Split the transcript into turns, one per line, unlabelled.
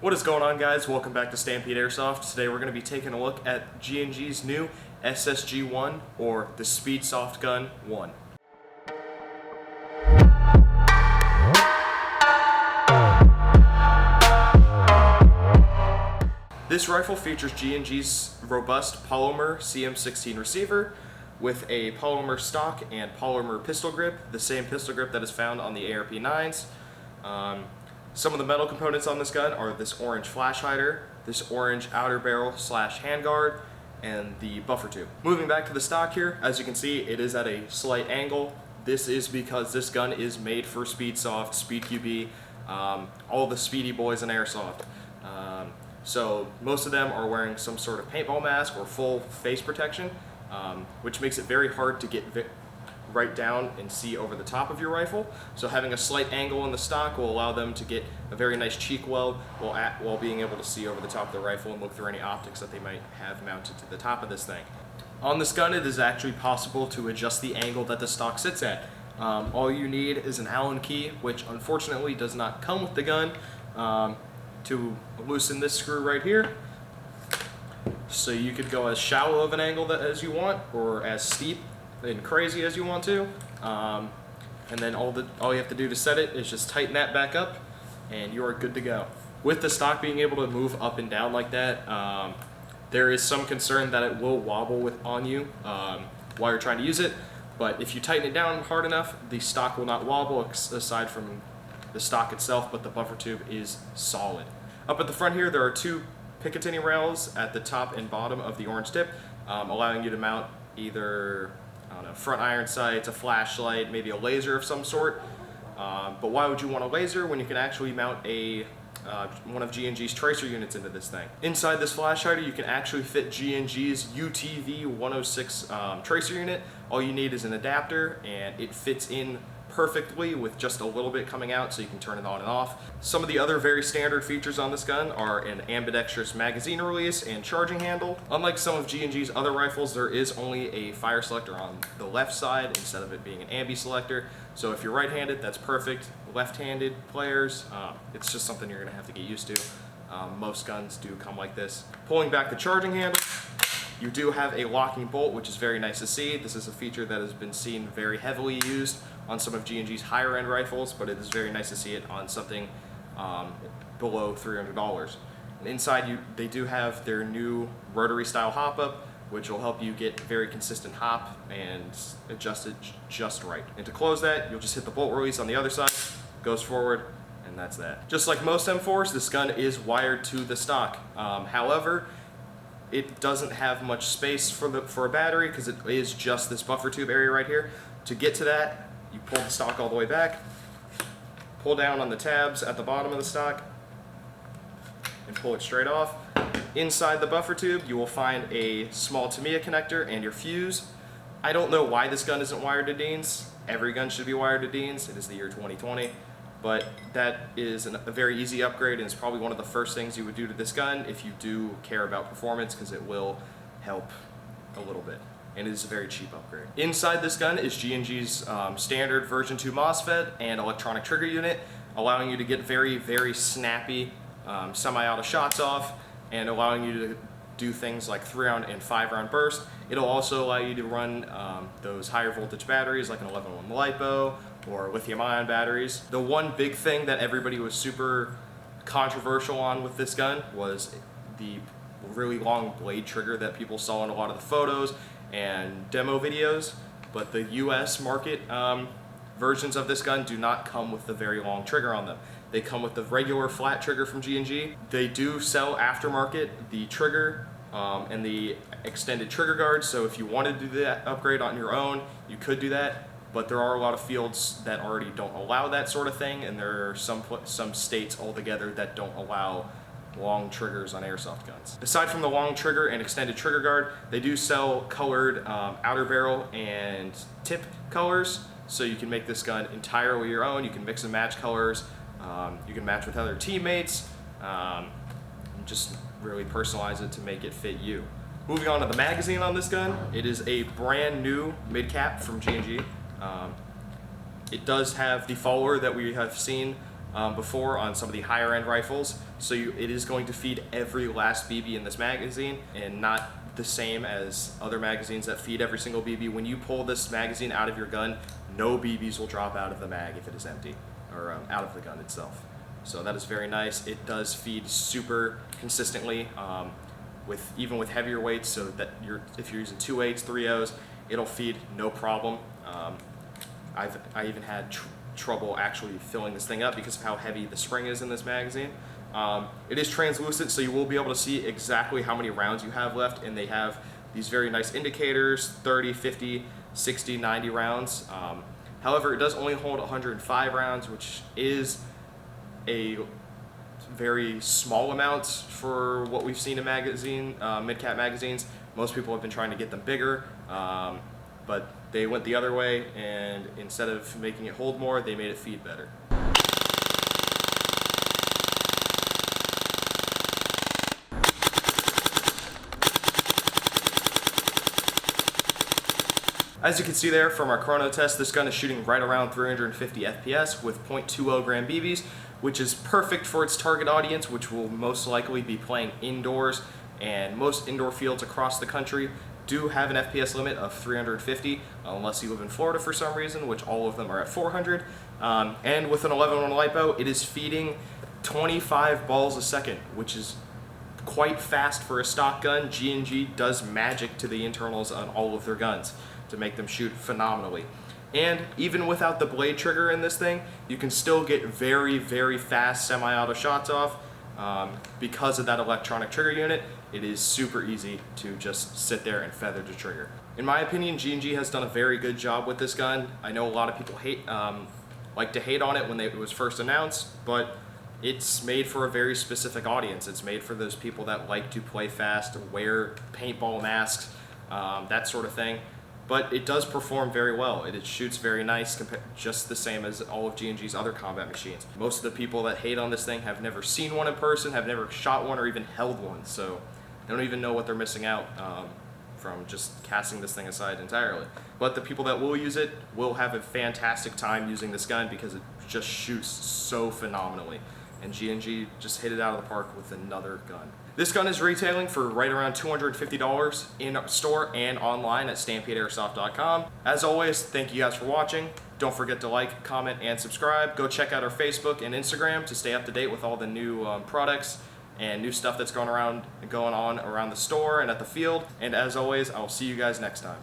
What is going on, guys? Welcome back to Stampede Airsoft. Today we're going to be taking a look at G&G's new SSG-1, or the Speed Soft Gun 1. This rifle features G&G's robust polymer CM16 receiver with a polymer stock and polymer pistol grip, the same pistol grip that is found on the ARP9s. Some of the metal components on this gun are this orange flash hider, this orange outer barrel / handguard, and the buffer tube. Moving back to the stock here, as you can see, it is at a slight angle. This is because this gun is made for Speed Soft, Speed QB, all the Speedy boys in Airsoft. So most of them are wearing some sort of paintball mask or full face protection, which makes it very hard to get right down and see over the top of your rifle. So having a slight angle in the stock will allow them to get a very nice cheek weld while being able to see over the top of the rifle and look through any optics that they might have mounted to the top of this thing. On this gun, it is actually possible to adjust the angle that the stock sits at. All you need is an Allen key, which unfortunately does not come with the gun, to loosen this screw right here. So you could go as shallow of an angle as you want, or as steep and crazy as you want to, and then all you have to do to set it is just tighten that back up and you are good to go. With the stock being able to move up and down like that, there is some concern that it will wobble on you while you're trying to use it, but if you tighten it down hard enough, the stock will not wobble aside from the stock itself, but the buffer tube is solid. Up at the front here, there are two Picatinny rails at the top and bottom of the orange tip, allowing you to mount either front iron sights, a flashlight, maybe a laser of some sort. But why would you want a laser when you can actually mount one of G&G's tracer units into this thing? Inside this flash hider, you can actually fit G&G's UTV-106 tracer unit. All you need is an adapter, and it fits in perfectly with just a little bit coming out, so you can turn it on and off. Some of the other very standard features on this gun are an ambidextrous magazine release and charging handle. Unlike some of G&G's other rifles, there is only a fire selector on the left side instead of it being an ambi selector. So if you're right-handed, that's perfect. Left-handed players, it's just something you're gonna have to get used to. Most guns do come like this. Pulling back the charging handle, you do have a locking bolt, which is very nice to see. This is a feature that has been seen very heavily used on some of G&G's higher end rifles, but it is very nice to see it on something below $300. And inside, they do have their new rotary style hop up, which will help you get very consistent hop and adjust it just right. And to close that, you'll just hit the bolt release on the other side, goes forward, and that's that. Just like most M4s, this gun is wired to the stock. However, it doesn't have much space for a battery because it is just this buffer tube area right here. To get to that, you pull the stock all the way back, pull down on the tabs at the bottom of the stock, and pull it straight off. Inside the buffer tube, you will find a small Tamiya connector and your fuse. I don't know why this gun isn't wired to Deans. Every gun should be wired to Deans. It is the year 2020. But that is a very easy upgrade, and it's probably one of the first things you would do to this gun if you do care about performance, because it will help a little bit. And it is a very cheap upgrade. Inside this gun is G&G's standard version 2 MOSFET and electronic trigger unit, allowing you to get very, very snappy semi-auto shots off, and allowing you to do things like 3-round and 5-round burst. It'll also allow you to run those higher voltage batteries like an 11-1 LiPo or lithium-ion batteries. The one big thing that everybody was super controversial on with this gun was the really long blade trigger that people saw in a lot of the photos and demo videos, but the US market versions of this gun do not come with the very long trigger on them. They come with the regular flat trigger from G&G. They do sell aftermarket the trigger and the extended trigger guard, so if you wanted to do that upgrade on your own, you could do that, but there are a lot of fields that already don't allow that sort of thing, and there are some states altogether that don't allow long triggers on airsoft guns. Aside from the long trigger and extended trigger guard, they do sell colored outer barrel and tip colors, so you can make this gun entirely your own. You can mix and match colors, you can match with other teammates, and just really personalize it to make it fit you. Moving on to the magazine on this gun, it is a brand new mid-cap from G&G. It does have the follower that we have seen before on some of the higher end rifles. So it is going to feed every last BB in this magazine, and not the same as other magazines that feed every single BB. When you pull this magazine out of your gun, no BBs will drop out of the mag if it is empty, or out of the gun itself. So that is very nice. It does feed super consistently, even with heavier weights, so that if you're using 2.8s, 3.0s, it'll feed no problem. I even had trouble actually filling this thing up because of how heavy the spring is in this magazine. It is translucent, so you will be able to see exactly how many rounds you have left, and they have these very nice indicators, 30, 50, 60, 90 rounds. However, it does only hold 105 rounds, which is a very small amount for what we've seen in mid-cap magazines. Most people have been trying to get them bigger, but they went the other way, and instead of making it hold more, they made it feed better. As you can see there from our chrono test, this gun is shooting right around 350 FPS with .20 gram BBs, which is perfect for its target audience, which will most likely be playing indoors, and most indoor fields across the country do have an FPS limit of 350, unless you live in Florida for some reason, which all of them are at 400. And with an 11-1 light bow, it is feeding 25 balls a second, which is quite fast for a stock gun. G&G does magic to the internals on all of their guns to make them shoot phenomenally. And even without the blade trigger in this thing, you can still get very, very fast semi-auto shots off. Because of that electronic trigger unit, it is super easy to just sit there and feather the trigger. In my opinion, G&G has done a very good job with this gun. I know a lot of people like to hate on it when it was first announced, but it's made for a very specific audience. It's made for those people that like to play fast, wear paintball masks, that sort of thing. But it does perform very well. It shoots very nice, just the same as all of G&G's other combat machines. Most of the people that hate on this thing have never seen one in person, have never shot one, or even held one, so they don't even know what they're missing out from just casting this thing aside entirely. But the people that will use it will have a fantastic time using this gun because it just shoots so phenomenally. And G&G just hit it out of the park with another gun. This gun is retailing for right around $250 in store and online at StampedeAirsoft.com. As always, thank you guys for watching. Don't forget to like, comment, and subscribe. Go check out our Facebook and Instagram to stay up to date with all the new products and new stuff that's going on around the store and at the field. And as always, I'll see you guys next time.